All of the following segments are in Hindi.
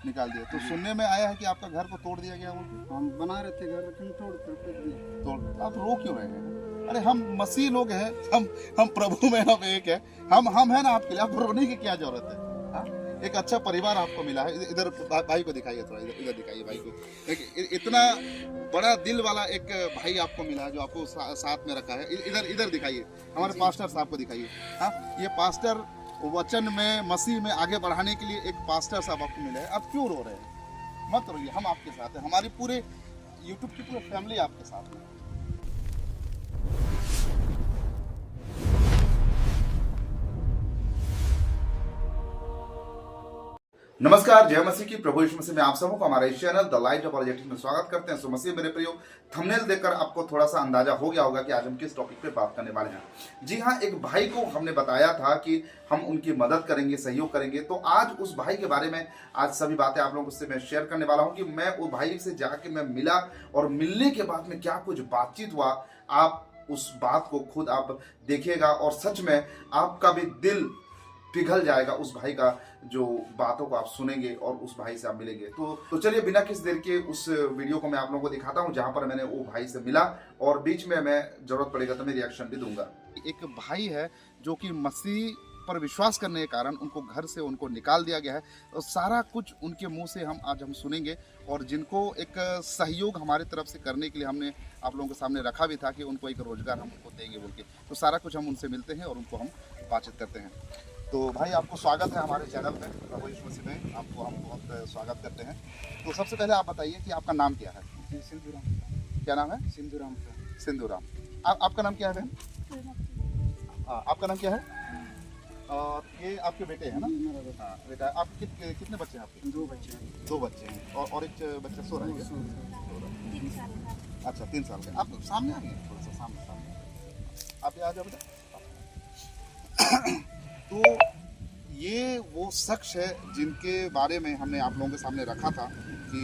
निकाल दिया। तो सुनने में आया है कि आपका घर को तोड़ दिया गया बोलते। हम बना रहे थे घर लेकिन तोड़ कर फेंक दिए। तोड़ आप रो क्यों रहे हैं? अरे हम मसीह लोग हैं, हम प्रभु में हम एक है, हम है ना आपके लिए, आप रोने की क्या जरूरत है? हाँ? एक अच्छा परिवार आपको मिला है। इधर भाई को दिखाइए, थोड़ा इधर दिखाइए भाई को। इतना बड़ा दिल वाला एक भाई आपको मिला है जो आपको साथ में रखा है। इधर दिखाइए, हमारे पास्टर साहब को दिखाइए। हाँ, ये पास्टर वचन में मसीह में आगे बढ़ाने के लिए एक पास्टर साहब आपको मिले हैं। आप क्यों रो रहे हैं? मत रोइए, हम आपके साथ हैं, हमारी पूरे यूट्यूब की पूरी फैमिली आपके साथ है। नमस्कार, जय मसीह की। प्रभु यीशु मसीह में आप सबको हमारे इस चैनल द लाइट अपॉलजेटिक्स में स्वागत करते हैं। सो मसीह मेरे प्रियो, थंबनेल देखकर आपको थोड़ा सा अंदाजा हो गया होगा कि आज हम किस टॉपिक पे बात करने वाले हैं। जी हाँ, एक भाई को हमने बताया था कि हम उनकी मदद करेंगे, सहयोग करेंगे। तो आज उस भाई के बारे में आज सभी बातें आप लोगों से मैं शेयर करने वाला हूँ कि मैं उस भाई से जाके मैं मिला और मिलने के बाद में क्या कुछ बातचीत हुआ। आप उस बात को खुद आप देखिएगा और सच में आपका भी दिल पिघल जाएगा उस भाई का जो बातों को आप सुनेंगे और उस भाई से आप मिलेंगे। तो चलिए बिना किसी देर के उस वीडियो को मैं आप लोगों को दिखाता हूं जहां पर मैंने वो भाई से मिला और बीच में मैं जरूरत पड़ेगा तो मैं रिएक्शन भी दूंगा। एक भाई है जो कि मसीह पर विश्वास करने के कारण उनको घर से उनको निकाल दिया गया है और सारा कुछ उनके मुंह से हम सुनेंगे। और जिनको एक सहयोग हमारे तरफ से करने के लिए हमने आप लोगों के सामने रखा भी था कि उनको एक रोजगार हम उनको देंगे बोल के, तो सारा कुछ हम उनसे मिलते हैं और उनको हम बातचीत करते हैं। तो भाई आपको स्वागत है हमारे चैनल में, प्रभु यीशु मसीह में आपको हम बहुत स्वागत करते हैं। तो सबसे पहले आप बताइए कि आपका नाम क्या है? सिंधुराम। क्या नाम है? सिंधुराम। सिंधुराम। आपका नाम क्या है बहन? आपका नाम क्या है? और ये आपके बेटे हैं ना? हाँ बेटा। आप कितने बच्चे हैं आपके? दो बच्चे हैं। दो बच्चे हैं और एक बच्चा सो रहा है क्या? 3 साल का। अच्छा 3 साल का। आप सामने आइए, थोड़ा सा सामने आप आ जाओ बेटा। तो ये वो शख्स है जिनके बारे में हमने आप लोगों के सामने रखा था कि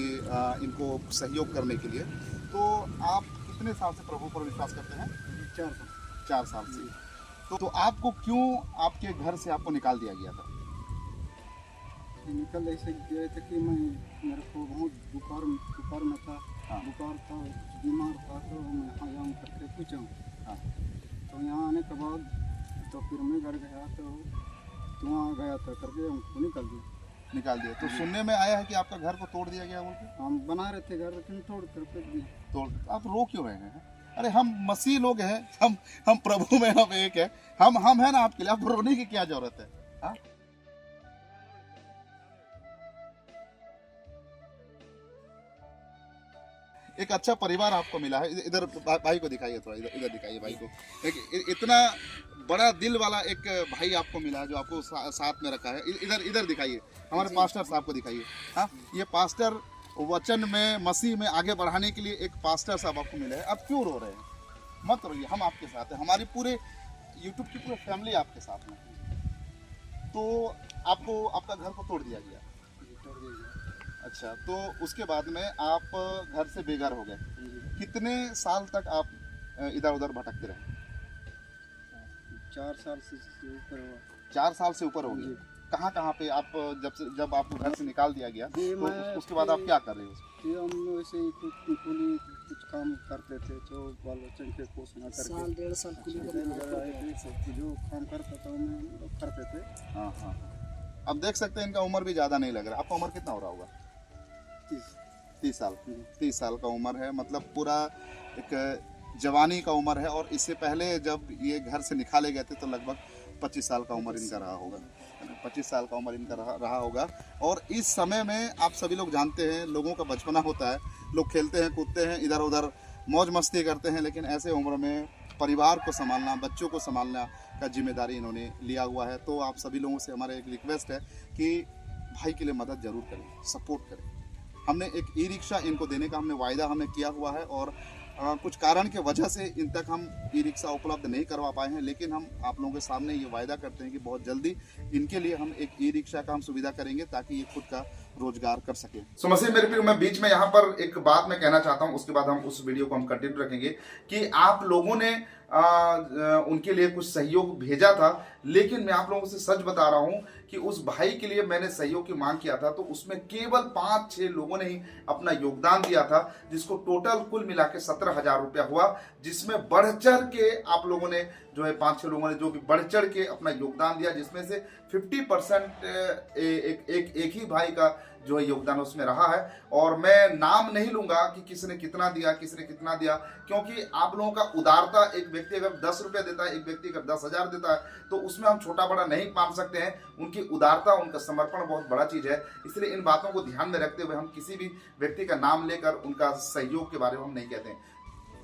इनको सहयोग करने के लिए। तो आप कितने साल से प्रभु पर विश्वास करते हैं? 4 साल। 4 साल से। तो आपको क्यों आपके घर से आपको निकाल दिया गया था? निकल ऐसे गए थे कि मेरे को बहुत बुखार में था। हाँ। बुखार था, बीमार था, तो मैं यहाँ जाऊँ करके पूछा। हाँ। तो यहाँ आने के बाद तो फिर मैं घर गया तो वहाँ गया था करके हमको निकाल दिया। तो सुनने में आया है कि आपका घर को तोड़ दिया गया बोल के। हम बना रहे थे घर लेकिन तोड़ कर फेंक दिए। तोड़ आप रो क्यों रहे हैं? अरे हम मसीह लोग हैं, हम प्रभु में हम एक है, हम है ना आपके लिए, आप रोने की क्या जरूरत है? हाँ? एक अच्छा परिवार आपको मिला है। इधर भाई को दिखाइए, थोड़ा इधर दिखाइए भाई को। इतना बड़ा दिल वाला एक भाई आपको मिला है जो आपको साथ में रखा है। इधर दिखाइए, हमारे पास्टर साहब को दिखाइए। हाँ, ये पास्टर वचन में मसीह में आगे बढ़ाने के लिए एक पास्टर साहब आपको मिले हैं। आप क्यों रो रहे हैं? मत रोइए, हम आपके साथ हैं, हमारी पूरे यूट्यूब की पूरी फैमिली आपके साथ में। तो आपको आपका घर को तोड़ दिया गया। तोड़ दिए। अच्छा, तो उसके बाद में आप घर से बेघर हो गए। कितने साल तक आप इधर उधर भटकते रहे? 4 साल से ऊपर हुआ। 4 साल से ऊपर हो गए। कहाँ पे आप जब आपको घर से निकाल दिया गया तो उसके बाद आप क्या कर रहे हो? हम वैसे ही कुछ काम करते थे जो बाल बच्चों के पोषण करके। 1.5 साल कुली जो काम करता था हम लोग करते थे। हाँ हाँ। अब देख सकते हैं इनका उम्र भी ज़्यादा नहीं लग रहा। आपका उम्र कितना हो रहा होगा? 30 साल। 30 साल का उम्र है, मतलब पूरा एक जवानी का उम्र है। और इससे पहले जब ये घर से निकाले गए थे तो लगभग 25 साल का उम्र इनका रहा होगा। 25 साल का उम्र इनका रहा होगा। और इस समय में आप सभी लोग जानते हैं, लोगों का बचपना होता है, लोग खेलते हैं, कूदते हैं, इधर उधर मौज मस्ती करते हैं, लेकिन ऐसे उम्र में परिवार को संभालना, बच्चों को संभालना का जिम्मेदारी इन्होंने लिया हुआ है। तो आप सभी लोगों से हमारा एक रिक्वेस्ट है कि भाई के लिए मदद जरूर करें, सपोर्ट करें। हमने एक ई रिक्शा इनको देने का वायदा हमने किया हुआ है और कुछ कारण के वजह से इन तक हम ई रिक्शा उपलब्ध नहीं करवा पाए हैं, लेकिन हम आप लोगों के सामने ये वायदा करते हैं कि बहुत जल्दी इनके लिए हम एक ई रिक्शा का हम सुविधा करेंगे ताकि ये खुद का रोजगार कर सके। सो मसीह मेरे प्रिय, मैं बीच में यहाँ पर एक बात मैं कहना चाहता हूँ, उसके बाद हम उस वीडियो को हम कंटिन्यू रखेंगे कि आप लोगों ने उनके लिए कुछ सहयोग भेजा था, लेकिन मैं आप लोगों से सच बता रहा हूँ कि उस भाई के लिए मैंने सहयोग की मांग किया था, तो उसमें केवल 5-6 लोगों ने ही अपना योगदान दिया था, जिसको टोटल कुल मिला के 17,000 रुपया हुआ, जिसमें बढ़ चढ़ के आप लोगों ने जो है 5-6 लोगों ने जो कि बढ़ चढ़ के अपना योगदान दिया, जिसमें से 50% एक ही भाई का जो है योगदान उसमें रहा है। और मैं नाम नहीं लूंगा कि किसने कितना दिया, क्योंकि आप लोगों का उदारता, एक व्यक्ति अगर 10 रुपये देता है, एक व्यक्ति अगर 10,000 देता है, तो उसमें हम छोटा बड़ा नहीं मान सकते हैं। उनकी उदारता, उनका समर्पण बहुत बड़ा चीज है। इसलिए इन बातों को ध्यान में रखते हुए हम किसी भी व्यक्ति का नाम लेकर उनका सहयोग के बारे में हम नहीं कहते हैं।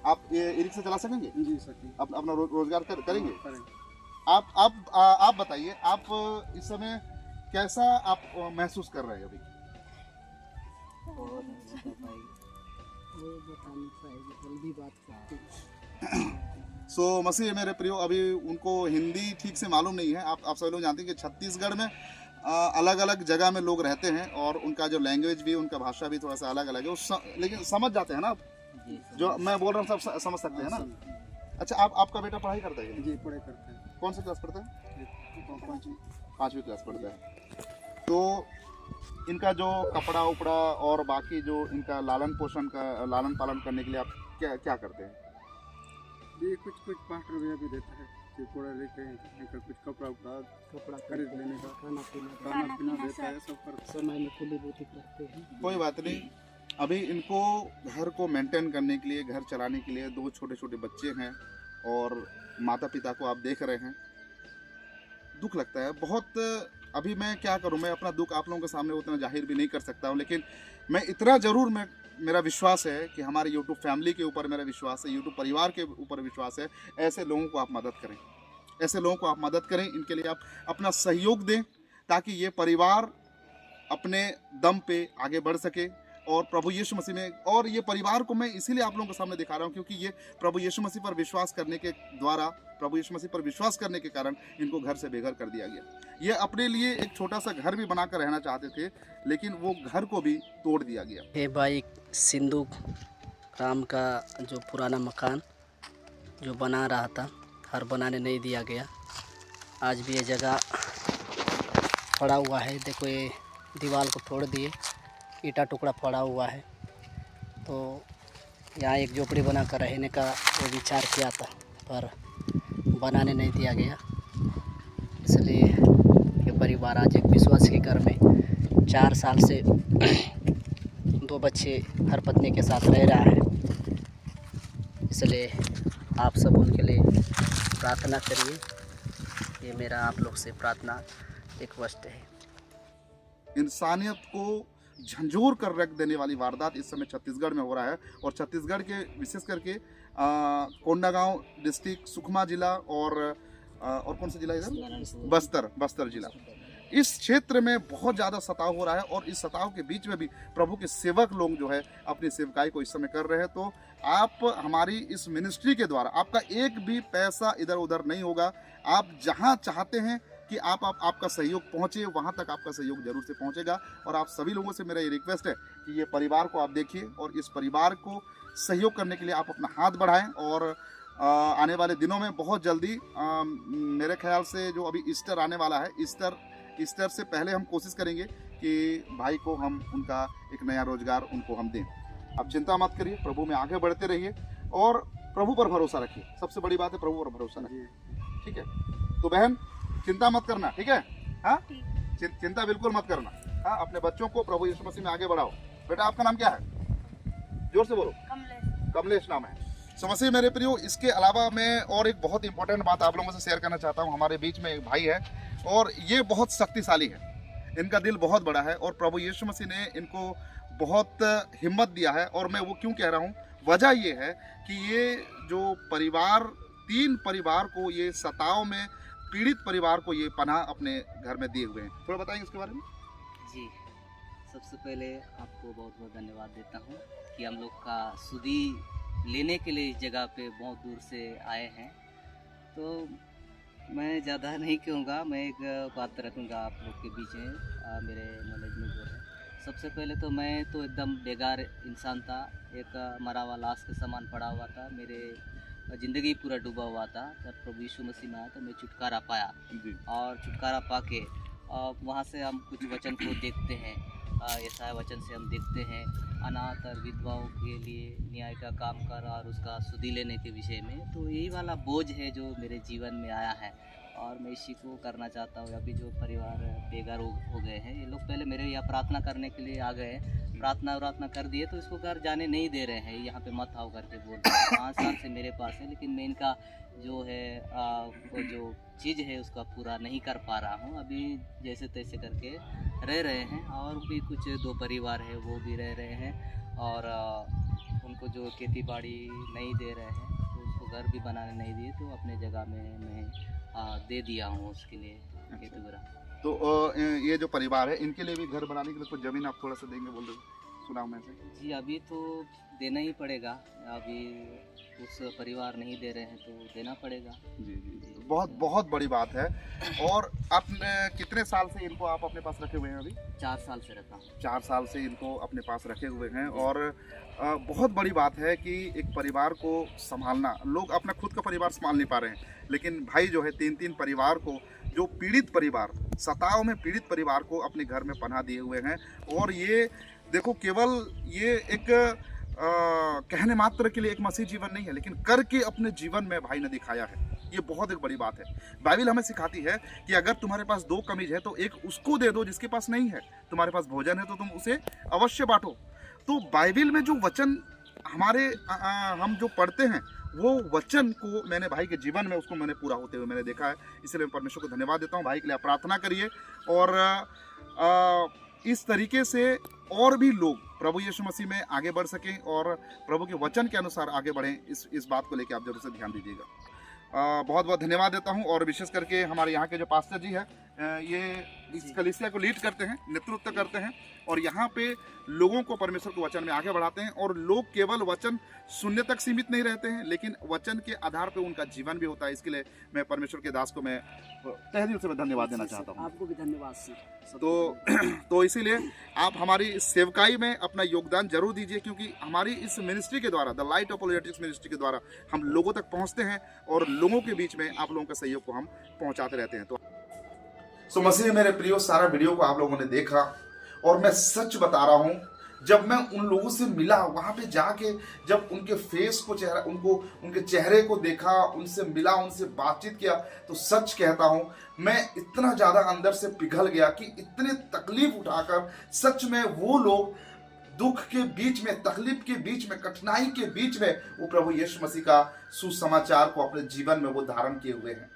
आप ये ई रिक्शा चला सकेंगे? जी सकें। अपना रोजगार करेंगे? करेंगे। आप बताइए, आप इस समय कैसा आप महसूस कर रहे हैं अभी? सो मसीह मेरे प्रियो, अभी उनको हिंदी ठीक से मालूम नहीं है। आप सभी लोग जानते हैं कि छत्तीसगढ़ में अलग अलग जगह में लोग रहते हैं और उनका जो लैंग्वेज भी, उनका भाषा भी थोड़ा सा अलग अलग है। लेकिन समझ जाते हैं ना आप? जो मैं बोल रहा हूँ सब समझ सकते हैं ना? अच्छा, आपका बेटा पढ़ाई करता है? जी पढ़ाई करते हैं। कौन सा क्लास पढ़ता है? 5वीं क्लास पढ़ता है। तो इनका जो कपड़ा उपड़ा और बाकी जो इनका लालन पालन करने के लिए आप क्या करते हैं? ये कुछ 5 रुपया भी देता है कि पढ़े लिखे इनका कुछ कपड़ा खरीद लेने का, खाना पीना देता है, सब पर समय में खुली बूटी करते हैं। कोई बात नहीं। अभी इनको घर को मेंटेन करने के लिए, घर चलाने के लिए 2 छोटे छोटे बच्चे हैं और माता पिता को आप देख रहे हैं। दुख लगता है बहुत। अभी मैं क्या करूं, मैं अपना दुख आप लोगों के सामने उतना जाहिर भी नहीं कर सकता हूं, लेकिन मैं इतना जरूर मेरा विश्वास है कि हमारे यूट्यूब फैमिली के ऊपर मेरा विश्वास है, यूट्यूब परिवार के ऊपर विश्वास है। ऐसे लोगों को आप मदद करें, इनके लिए आप अपना सहयोग दें, ताकि ये परिवार अपने दम पे आगे बढ़ सके और प्रभु यीशु मसीह में। और ये परिवार को मैं इसीलिए आप लोगों के सामने दिखा रहा हूँ क्योंकि ये प्रभु यीशु मसीह पर विश्वास करने के द्वारा, प्रभु यीशु मसीह पर विश्वास करने के कारण इनको घर से बेघर कर दिया गया। ये अपने लिए एक छोटा सा घर भी बनाकर रहना चाहते थे, लेकिन वो घर को भी तोड़ दिया गया। ये भाई सिंधु राम का जो पुराना मकान जो बना रहा था, घर बनाने नहीं दिया गया। आज भी ये जगह पड़ा हुआ है। देखो, ये दीवार को तोड़ दिए, ईटा टुकड़ा पड़ा हुआ है। तो यहाँ एक झोपड़ी बनाकर रहने का वो विचार किया था, पर बनाने नहीं दिया गया। इसलिए ये परिवार आज एक विश्वास के घर में 4 साल से 2 बच्चे हर पत्नी के साथ रह रहा है। इसलिए आप सब उनके लिए प्रार्थना करिए। ये मेरा आप लोग से प्रार्थना रिक्वेस्ट है। इंसानियत को झंझोर कर रख देने वाली वारदात इस समय छत्तीसगढ़ में हो रहा है। और छत्तीसगढ़ के विशेष करके कोंडागांव डिस्ट्रिक्ट, सुकमा जिला और कौन सा जिला इधर, बस्तर जिला, इस क्षेत्र में बहुत ज़्यादा सताव हो रहा है। और इस सताव के बीच में भी प्रभु के सेवक लोग जो है अपनी सेवकाई को इस समय कर रहे हैं। तो आप हमारी इस मिनिस्ट्री के द्वारा, आपका एक भी पैसा इधर उधर नहीं होगा। आप जहां चाहते हैं कि आपका सहयोग पहुंचे, वहां तक आपका सहयोग जरूर से पहुंचेगा। और आप सभी लोगों से मेरा ये रिक्वेस्ट है कि ये परिवार को आप देखिए और इस परिवार को सहयोग करने के लिए आप अपना हाथ बढ़ाएं। और आने वाले दिनों में बहुत जल्दी मेरे ख्याल से जो अभी ईस्टर आने वाला है, ईस्टर से पहले हम कोशिश करेंगे कि भाई को हम उनका एक नया रोजगार उनको हम दें। आप चिंता मत करिए, प्रभु में आगे बढ़ते रहिए और प्रभु पर भरोसा रखिए। सबसे बड़ी बात है प्रभु पर भरोसा रखिए, ठीक है? तो बहन चिंता मत करना, ठीक है? हाँ, चिंता बिल्कुल मत करना। हाँ, अपने बच्चों को प्रभु यीशु मसीह में आगे बढ़ाओ। बेटा आपका नाम क्या है? जोर से बोलो। कमलेश नाम है। सो मसीह मेरे प्रियो, इसके अलावा मैं और एक बहुत इंपॉर्टेंट बात आप लोगों से शेयर करना चाहता हूँ। हमारे बीच में एक भाई है और ये बहुत शक्तिशाली है, इनका दिल बहुत बड़ा है और प्रभु यीशु मसीह ने इनको बहुत हिम्मत दिया है। और मैं वो क्यों कह रहा हूँ, वजह ये है कि ये जो परिवार, 3 परिवार को, ये सताव में पीड़ित परिवार को ये पनाह अपने घर में दिए हुए हैं। थोड़ा बताएंगे इसके बारे में? जी, सबसे पहले आपको बहुत बहुत धन्यवाद देता हूँ कि हम लोग का सुधी लेने के लिए इस जगह पे बहुत दूर से आए हैं। तो मैं ज़्यादा नहीं कहूँगा, मैं एक बात रखूँगा आप लोग के बीच में, मेरे नॉलेज में जो है। सबसे पहले तो मैं तो एकदम बेकार इंसान था, एक मरा हुआ लाश के समान पड़ा हुआ था। मेरे ज़िंदगी पूरा डूबा हुआ था। जब प्रभु यीशु मसीह में आया तो मैं छुटकारा पाया और छुटकारा पा के वहाँ से हम कुछ वचन को देखते हैं। यशाया वचन से हम देखते हैं अनाथ और विधवाओं के लिए न्याय का काम कर और उसका सुधि लेने के विषय में। तो यही वाला बोझ है जो मेरे जीवन में आया है और मैं इसी को करना चाहता हूँ। अभी जो परिवार बेघर हो गए हैं, ये लोग पहले मेरे यहाँ प्रार्थना करने के लिए आ गए हैं, प्रार्थना कर दिए तो इसको घर जाने नहीं दे रहे हैं, यहाँ पे मत आओ करके बोल रहे हैं। 5 साल से मेरे पास है, लेकिन मैं इनका जो है वो जो चीज़ है उसका पूरा नहीं कर पा रहा हूँ। अभी जैसे तैसे करके रह रहे हैं और भी कुछ 2 परिवार है वो भी रह रहे हैं और उनको जो खेती बाड़ी नहीं दे रहे हैं तो उसको घर भी बनाने नहीं दिए, तो अपने जगह में मैं दे दिया हूँ उसके लिए खेती वगैरह। तो ये जो परिवार है इनके लिए भी घर बनाने के लिए कुछ जमीन आप थोड़ा सा देंगे बोल रहे सुना मैं से? जी अभी तो देना ही पड़ेगा, अभी उस परिवार नहीं दे रहे हैं तो देना पड़ेगा। जी जी, बहुत बहुत बड़ी बात है। और आपने कितने साल से इनको आप अपने पास रखे हुए हैं? अभी 4 साल से रखा हूँ। 4 साल से इनको अपने पास रखे हुए हैं। और बहुत बड़ी बात है कि एक परिवार को संभालना, लोग अपना खुद का परिवार संभाल नहीं पा रहे हैं, लेकिन भाई जो है 3-3 परिवार को, जो पीड़ित परिवार, सताव में पीड़ित परिवार को अपने घर में पनाह दिए हुए हैं। और ये देखो, केवल ये एक कहने मात्र के लिए एक मसीह जीवन नहीं है, लेकिन करके अपने जीवन में भाई ने दिखाया है। ये बहुत एक बड़ी बात है। बाइबल हमें सिखाती है कि अगर तुम्हारे पास 2 कमीज है तो एक उसको दे दो जिसके पास नहीं है, तुम्हारे पास भोजन है तो तुम उसे अवश्य बांटो। तो बाइबल में जो वचन हमारे हम जो पढ़ते हैं, वो वचन को मैंने भाई के जीवन में उसको मैंने पूरा होते हुए मैंने देखा है। इसलिए मैं परमेश्वर को धन्यवाद देता हूँ। भाई के लिए प्रार्थना करिए और इस तरीके से और भी लोग प्रभु यीशु मसीह में आगे बढ़ सकें और प्रभु के वचन के अनुसार आगे बढ़ें। इस बात को लेकर आप जरूर से ध्यान दीजिएगा। बहुत बहुत धन्यवाद देता हूं। और विशेष करके हमारे यहाँ के जो पास्टर जी हैं, ये इस कलीसिया को लीड करते हैं, नेतृत्व करते हैं और यहाँ पे लोगों को परमेश्वर के वचन में आगे बढ़ाते हैं। और लोग केवल वचन सुनने तक सीमित नहीं रहते हैं, लेकिन वचन के आधार पे उनका जीवन भी होता है। इसके लिए मैं परमेश्वर के दास को मैं तहे दिल से मैं धन्यवाद देना चाहता हूँ। आपको भी धन्यवाद सर। तो इसीलिए आप हमारी सेवकाई में अपना योगदान जरूर दीजिए, क्योंकि हमारी इस मिनिस्ट्री के द्वारा, द लाइट अपोलोजेटिक्स मिनिस्ट्री के द्वारा हम लोगों तक पहुँचते हैं और लोगों के बीच में आप लोगों के सहयोग को हम पहुँचाते रहते हैं। तो मसीह मेरे प्रियो, सारा वीडियो को आप लोगों ने देखा और मैं सच बता रहा हूं, जब मैं उन लोगों से मिला, वहां पे जाके जब उनके फेस को, उनके चेहरे को देखा, उनसे मिला, उनसे बातचीत किया, तो सच कहता हूं मैं इतना ज्यादा अंदर से पिघल गया कि इतने तकलीफ उठाकर सच में वो लोग दुख के बीच में, तकलीफ के बीच में, कठिनाई के बीच में वो प्रभु यीशु मसीह का सुसमाचार को अपने जीवन में वो धारण किए हुए हैं।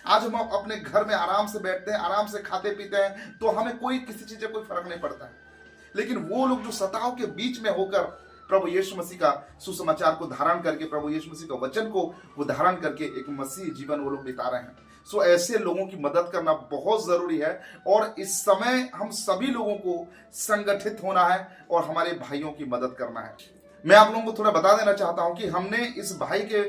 आज हम अपने घर में आराम से बैठते हैं, आराम से खाते पीते हैं, तो हमें कोई किसी चीज से कोई फर्क नहीं पड़ता है। लेकिन वो लोग जो सताव के बीच में होकर प्रभु यीशु मसीह का सुसमाचार को धारण करके, प्रभु यीशु मसीह का वचन को वो धारण करके एक मसीह जीवन वो लोग बिता रहे हैं। सो ऐसे लोगों की मदद करना बहुत जरूरी है और इस समय हम सभी लोगों को संगठित होना है और हमारे भाइयों की मदद करना है। मैं आप लोगों को थोड़ा बता देना चाहता हूं कि हमने इस भाई के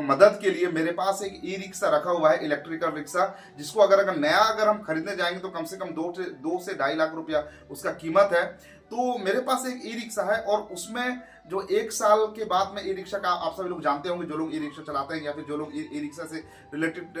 मदद के लिए, मेरे पास एक ई रिक्शा रखा हुआ है, इलेक्ट्रिकल रिक्शा, जिसको अगर नया हम खरीदने जाएंगे तो कम से कम 2 से 2.5 लाख रुपया उसका कीमत है। तो मेरे पास एक ई रिक्शा है और उसमें जो 1 साल के बाद में ई रिक्शा का, आप सभी लोग जानते होंगे, जो लोग ई रिक्शा चलाते हैं या फिर जो लोग ई रिक्शा से रिलेटेड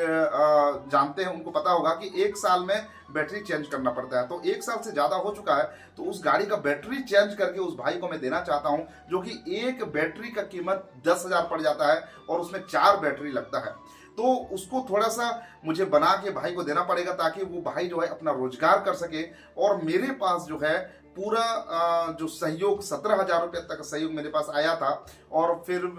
जानते हैं, उनको पता होगा कि 1 साल में बैटरी चेंज करना पड़ता है। तो 1 साल से ज़्यादा हो चुका है, तो उस गाड़ी का बैटरी चेंज करके उस भाई को मैं देना चाहता हूं, जो कि एक बैटरी का कीमत 10,000 पड़ जाता है और उसमें 4 बैटरी लगता है। तो उसको थोड़ा सा मुझे बना के भाई को देना पड़ेगा, ताकि वो भाई जो है अपना रोजगार कर सके। और मेरे पास जो है पूरा जो सहयोग, 17,000 रुपये तक का सहयोग मेरे पास आया था। और फिर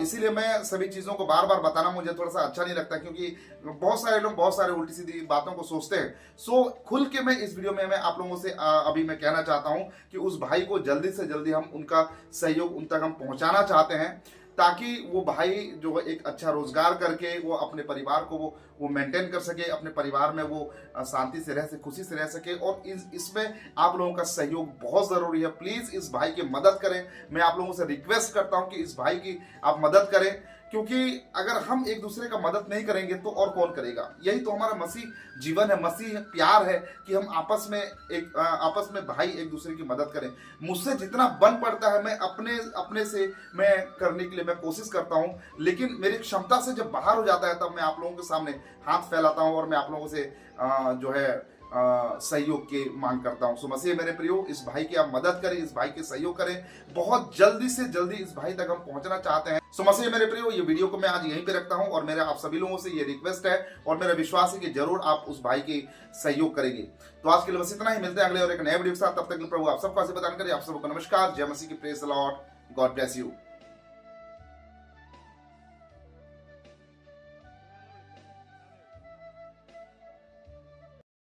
इसीलिए मैं सभी चीज़ों को बार बार बताना मुझे थोड़ा सा अच्छा नहीं लगता, क्योंकि बहुत सारे लोग बहुत सारे उल्टी सीधी बातों को सोचते हैं। सो खुल के मैं इस वीडियो में मैं आप लोगों से अभी मैं कहना चाहता हूं कि उस भाई को जल्दी से जल्दी हम उनका सहयोग उन तक हम पहुंचाना चाहते हैं, ताकि वो भाई जो है एक अच्छा रोजगार करके वो अपने परिवार को वो मेंटेन कर सके, अपने परिवार में वो शांति से रह सके, खुशी से रह सके। और इसमें आप लोगों का सहयोग बहुत जरूरी है। प्लीज इस भाई की मदद करें। मैं आप लोगों से रिक्वेस्ट करता हूं कि इस भाई की आप मदद करें, क्योंकि अगर हम एक दूसरे का मदद नहीं करेंगे तो और कौन करेगा। यही तो हमारा मसीह जीवन है, मसीह प्यार है कि हम आपस में भाई एक दूसरे की मदद करें। मुझसे जितना बन पड़ता है मैं अपने से मैं करने के लिए मैं कोशिश करता हूं, लेकिन मेरी क्षमता से जब बाहर हो जाता है तब मैं आप लोगों के सामने हाथ फैलाता हूं और मैं आप लोगों से जो है सहयोग की मांग करता हूं। सो मसीह मेरे प्रियो, इस भाई की आप मदद करें, इस भाई के सहयोग करें, बहुत जल्दी से जल्दी इस भाई तक हम पहुंचना चाहते हैं। सो मसीह मेरे प्रियो, ये वीडियो को मैं आज यहीं पे रखता हूं और मेरा आप सभी लोगों से ये रिक्वेस्ट है और मेरा विश्वास है कि जरूर आप उस भाई की सहयोग करेंगे। तो आज के लिए बस इतना ही, मिलते हैं अगले और एक नए वीडियो के साथ। तब तक प्रभु आप सबको आशीर्वाद प्रदान करें। आप सबको नमस्कार, जय मसीह की, praise the Lord, God bless you.